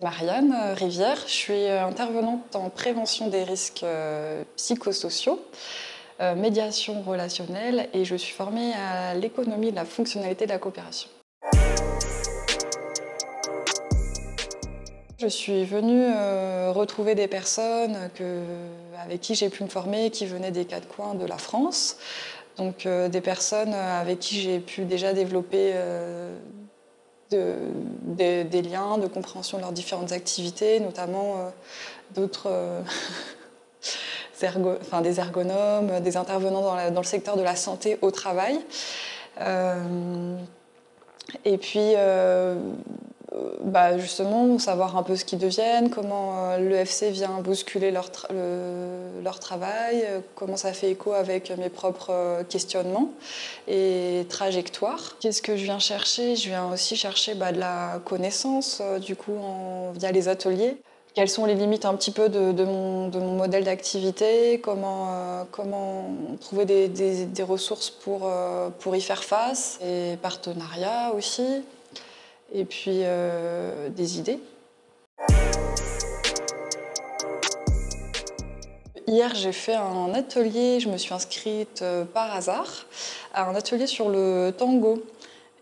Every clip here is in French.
Marianne Rivière, je suis intervenante en prévention des risques psychosociaux, médiation relationnelle et je suis formée à l'économie de la fonctionnalité de la coopération. Je suis venue retrouver des personnes avec qui j'ai pu me former, qui venaient des quatre coins de la France. Donc des personnes avec qui j'ai pu déjà développer des liens de compréhension de leurs différentes activités, notamment d'autres des ergonomes, des intervenants dans le secteur de la santé au travail. Et puis justement, savoir un peu ce qu'ils deviennent, comment l'EFC vient bousculer leur travail, comment ça fait écho avec mes propres questionnements et trajectoires. Qu'est-ce que je viens chercher? Je viens aussi chercher de la connaissance, via les ateliers. Quelles sont les limites un petit peu de mon modèle d'activité, comment trouver des ressources pour y faire face, et partenariats aussi. Et puis des idées. Hier, j'ai fait un atelier, je me suis inscrite par hasard, à un atelier sur le tango.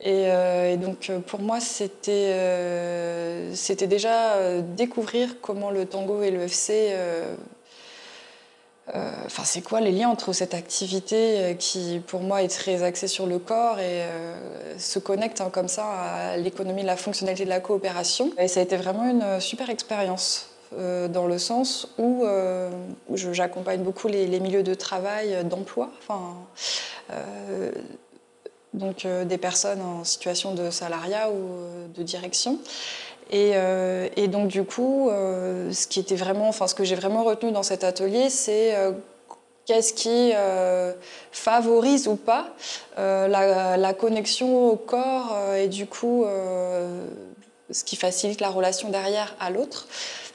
Et donc pour moi, c'était déjà découvrir comment le tango et le FC... c'est quoi les liens entre cette activité qui, pour moi, est très axée sur le corps et se connecte comme ça à l'économie de la fonctionnalité de la coopération. Et ça a été vraiment une super expérience, dans le sens où j'accompagne beaucoup les milieux de travail, d'emploi, des personnes en situation de salariat ou de direction. Et donc du coup, ce que j'ai vraiment retenu dans cet atelier, c'est qu'est-ce qui favorise ou pas la connexion au corps et du coup ce qui facilite la relation derrière à l'autre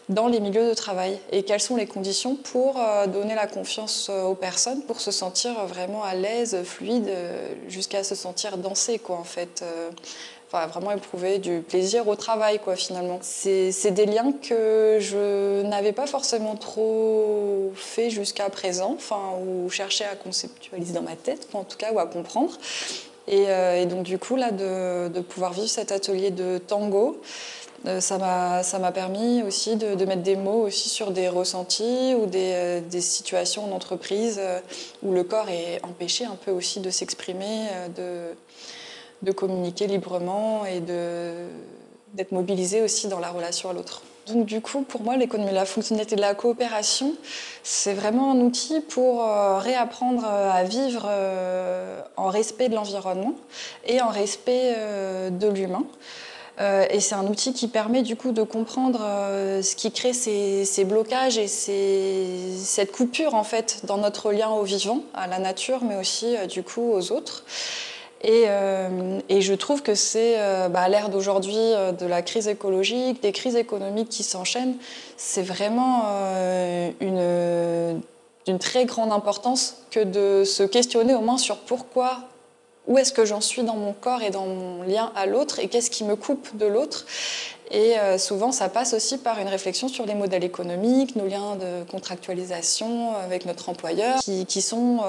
dans les milieux de travail, et quelles sont les conditions pour donner la confiance aux personnes, pour se sentir vraiment à l'aise, fluide, jusqu'à se sentir danser, quoi, en fait. Vraiment éprouver du plaisir au travail, quoi, finalement. C'est des liens que je n'avais pas forcément trop fait jusqu'à présent, ou cherché à conceptualiser dans ma tête, en tout cas, ou à comprendre. Et donc du coup, là, de pouvoir vivre cet atelier de tango, ça m'a permis aussi de mettre des mots aussi sur des ressentis ou des situations en entreprise où le corps est empêché un peu aussi de s'exprimer, de communiquer librement et d'être mobilisé aussi dans la relation à l'autre. Donc du coup, pour moi, l'économie de la fonctionnalité de la coopération, c'est vraiment un outil pour réapprendre à vivre en respect de l'environnement et en respect de l'humain. Et c'est un outil qui permet du coup de comprendre ce qui crée ces blocages et cette coupure en fait dans notre lien au vivant, à la nature, mais aussi du coup aux autres. Et je trouve que c'est, à l'ère d'aujourd'hui, de la crise écologique, des crises économiques qui s'enchaînent, c'est vraiment d'une très grande importance que de se questionner au moins sur pourquoi, où est-ce que j'en suis dans mon corps et dans mon lien à l'autre, et qu'est-ce qui me coupe de l'autre. Et souvent, ça passe aussi par une réflexion sur les modèles économiques, nos liens de contractualisation avec notre employeur, qui sont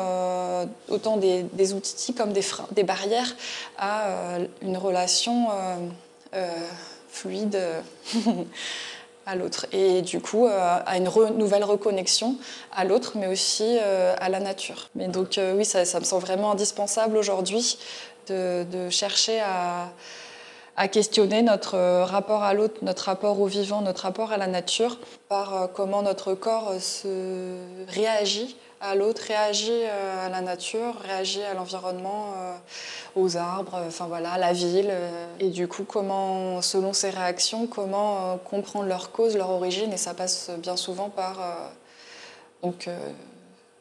autant des outils comme des freins, des barrières à une relation fluide à l'autre. Et du coup, à une nouvelle reconnexion à l'autre, mais aussi à la nature. Mais donc oui, ça me semble vraiment indispensable aujourd'hui de chercher à questionner notre rapport à l'autre, notre rapport au vivant, notre rapport à la nature, par comment notre corps se réagit à l'autre, réagit à la nature, réagit à l'environnement, aux arbres, à la ville. Et du coup, comment, selon ces réactions, comment comprendre leur cause, leur origine, et ça passe bien souvent par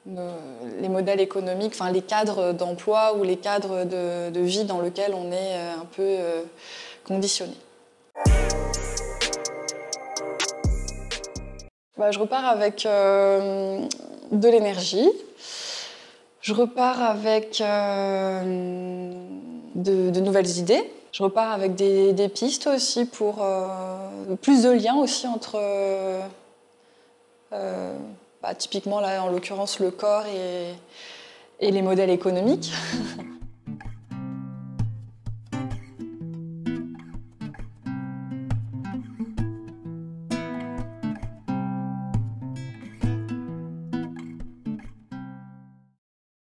les modèles économiques, les cadres d'emploi ou les cadres de vie dans lesquels on est un peu conditionné. Je repars avec de l'énergie. Je repars avec de nouvelles idées. Je repars avec des pistes aussi pour plus de liens aussi entre, typiquement là en l'occurrence le corps et les modèles économiques.